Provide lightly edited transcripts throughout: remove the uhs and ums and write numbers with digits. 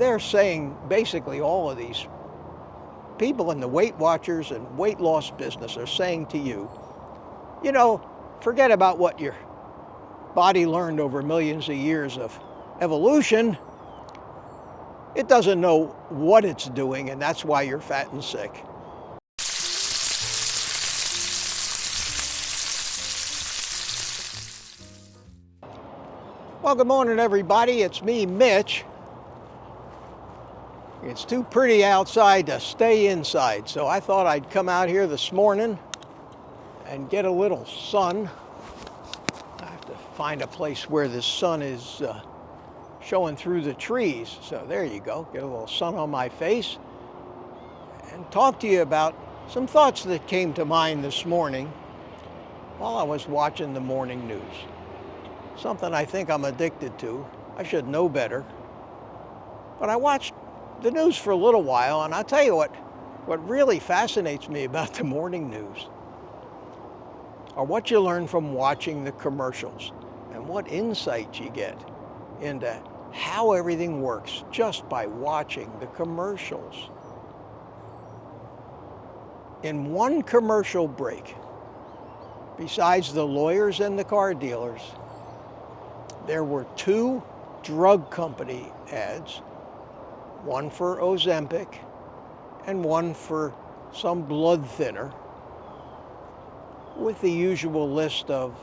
they're saying basically all of these people in the Weight Watchers and weight loss business are saying to you, you know, forget about what your body learned over millions of years of evolution. It doesn't know what it's doing, and that's why you're fat and sick. Well, good morning, everybody. It's me, Mitch. It's too pretty outside to stay inside, so I thought I'd come out here this morning and get a little sun. I have to find a place where the sun is showing through the trees. So there you go, get a little sun on my face and talk to you about some thoughts that came to mind this morning while I was watching the morning news. Something I think I'm addicted to. I should know better. But I watched the news for a little while, and I'll tell you what really fascinates me about the morning news are what you learn from watching the commercials and what insights you get into how everything works just by watching the commercials. In one commercial break, besides the lawyers and the car dealers, there were two drug company ads, one for Ozempic and one for some blood thinner, with the usual list of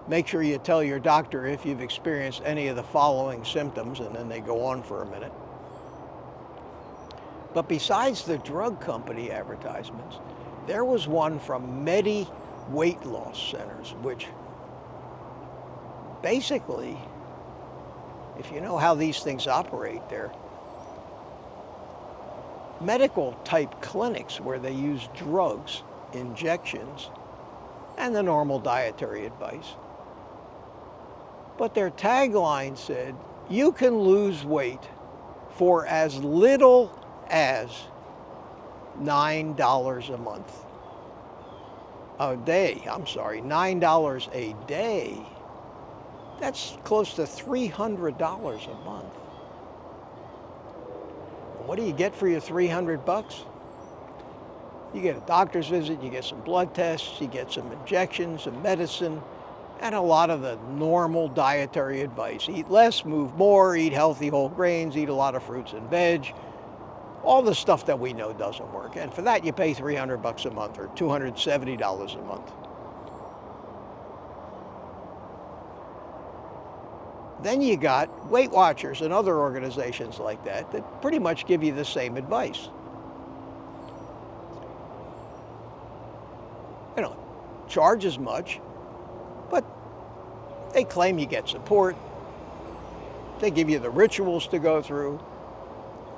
make sure you tell your doctor if you've experienced any of the following symptoms, and then they go on for a minute. But besides the drug company advertisements, there was one from Medi weight loss centers, which basically, if you know how these things operate, they're medical type clinics where they use drugs, injections, and the normal dietary advice. But their tagline said, you can lose weight for as little as $9 a month. $9 a day. That's close to $300 a month. What do you get for your $300? You get a doctor's visit, you get some blood tests, you get some injections, some medicine, and a lot of the normal dietary advice. Eat less, move more, eat healthy whole grains, eat a lot of fruits and veg. All the stuff that we know doesn't work. And for that, you pay $300 a month or $270 a month. Then you got Weight Watchers and other organizations like that that pretty much give you the same advice. You know, charge as much, but they claim you get support. They give you the rituals to go through.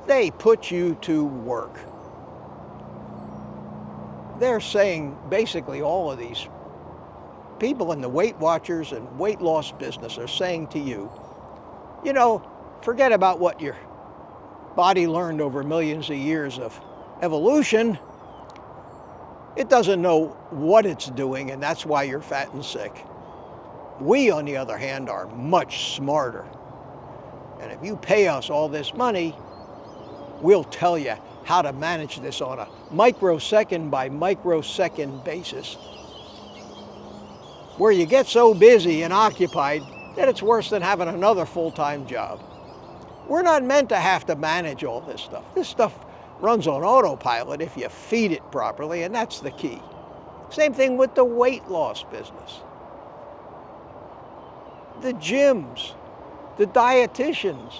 They put you to work. They're saying basically all of these people in the Weight Watchers and weight loss business are saying to you, you know, forget about what your body learned over millions of years of evolution. It doesn't know what it's doing, and that's why you're fat and sick. We, on the other hand, are much smarter. And if you pay us all this money, we'll tell you how to manage this on a microsecond by microsecond basis, where you get so busy and occupied that it's worse than having another full-time job. We're not meant to have to manage all this stuff. This stuff runs on autopilot if you feed it properly, and that's the key. Same thing with the weight loss business. The gyms, the dietitians,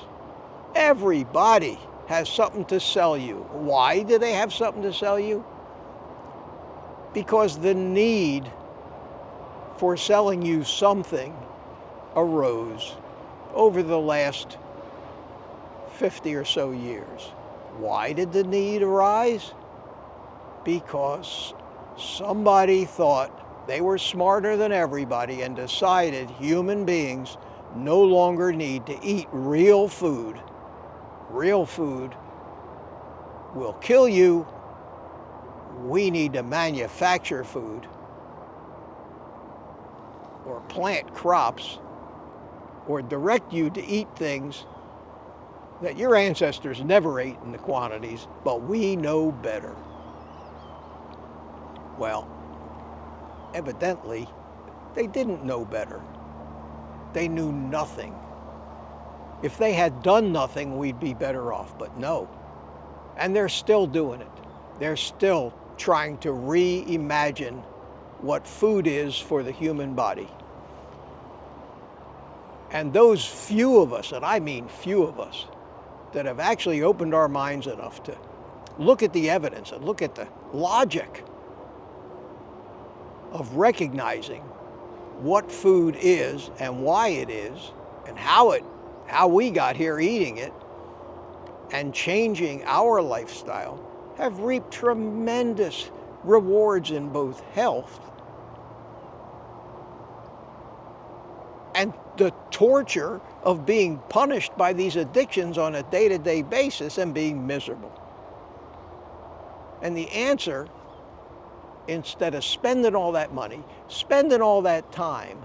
everybody has something to sell you. Why do they have something to sell you? Because the need for selling you something arose over the last 50 or so years. Why did the need arise? Because somebody thought they were smarter than everybody and decided human beings no longer need to eat real food. Real food will kill you. We need to manufacture food or plant crops or direct you to eat things that your ancestors never ate in the quantities, but we know better. Well, evidently, they didn't know better. They knew nothing. If they had done nothing, we'd be better off, but no. And they're still doing it. They're still trying to reimagine what food is for the human body. And those few of us, and I mean few of us, that have actually opened our minds enough to look at the evidence and look at the logic of recognizing what food is and why it is and how we got here eating it and changing our lifestyle, have reaped tremendous rewards in both health and the torture of being punished by these addictions on a day-to-day basis and being miserable. And the answer, instead of spending all that money, spending all that time,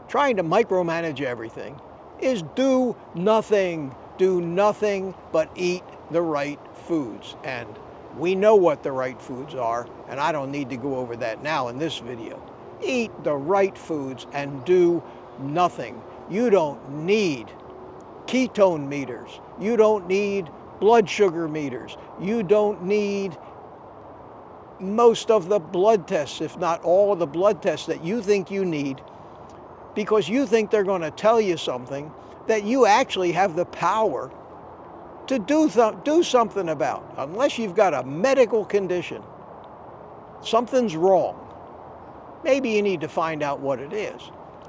trying to micromanage everything, is do nothing. Do nothing but eat the right foods. And we know what the right foods are, and I don't need to go over that now in this video. Eat the right foods and do nothing. You don't need ketone meters. You don't need blood sugar meters. You don't need most of the blood tests, if not all of the blood tests that you think you need, because you think they're going to tell you something that you actually have the power to do something about. Unless you've got a medical condition, something's wrong. Maybe you need to find out what it is.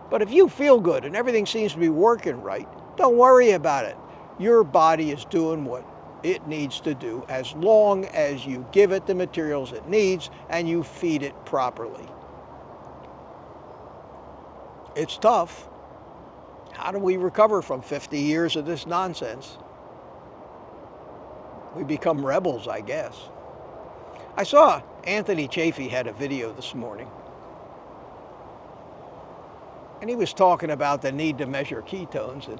But if you feel good and everything seems to be working right, don't worry about it. Your body is doing what it needs to do as long as you give it the materials it needs and you feed it properly. It's tough. How do we recover from 50 years of this nonsense? We become rebels, I guess. I saw Anthony Chaffee had a video this morning, and he was talking about the need to measure ketones, and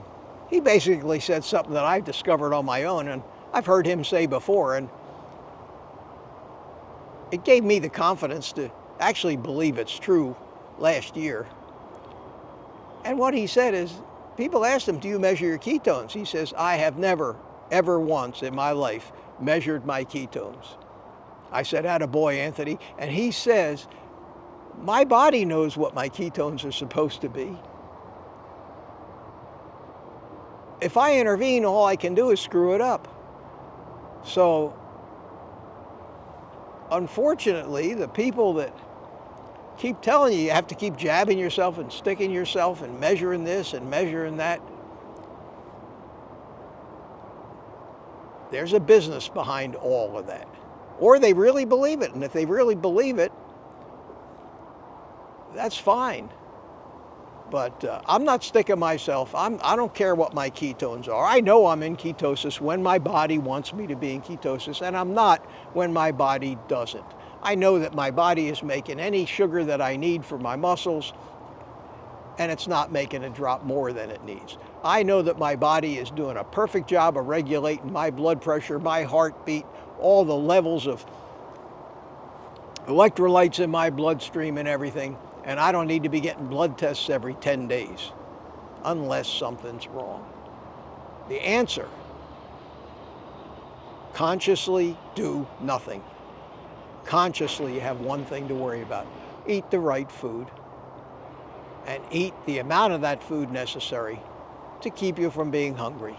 he basically said something that I discovered on my own, and I've heard him say before, and it gave me the confidence to actually believe it's true last year. And what he said is, people asked him, do you measure your ketones? He says, I have never, ever once in my life measured my ketones. I said, attaboy, Anthony. And he says, my body knows what my ketones are supposed to be. If I intervene, all I can do is screw it up. So, unfortunately, the people that keep telling you have to keep jabbing yourself and sticking yourself and measuring this and measuring that, there's a business behind all of that. Or they really believe it. And if they really believe it, that's fine. But I'm not sticking myself. I don't care what my ketones are. I know I'm in ketosis when my body wants me to be in ketosis, and I'm not when my body doesn't. I know that my body is making any sugar that I need for my muscles, and it's not making it drop more than it needs. I know that my body is doing a perfect job of regulating my blood pressure, my heartbeat, all the levels of electrolytes in my bloodstream and everything, and I don't need to be getting blood tests every 10 days unless something's wrong. The answer, consciously do nothing. Consciously, you have one thing to worry about. Eat the right food and eat the amount of that food necessary to keep you from being hungry.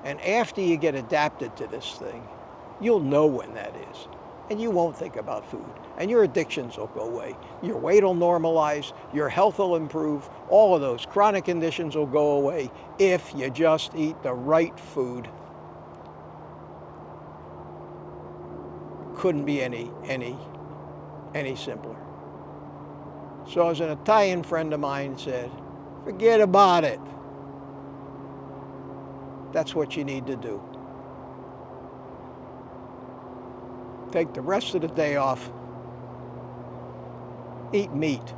And after you get adapted to this thing, you'll know when that is. And you won't think about food. And your addictions will go away. Your weight will normalize. Your health will improve. All of those chronic conditions will go away if you just eat the right food. Couldn't be any simpler. So as an Italian friend of mine said, forget about it. That's what you need to do. Take the rest of the day off. Eat meat.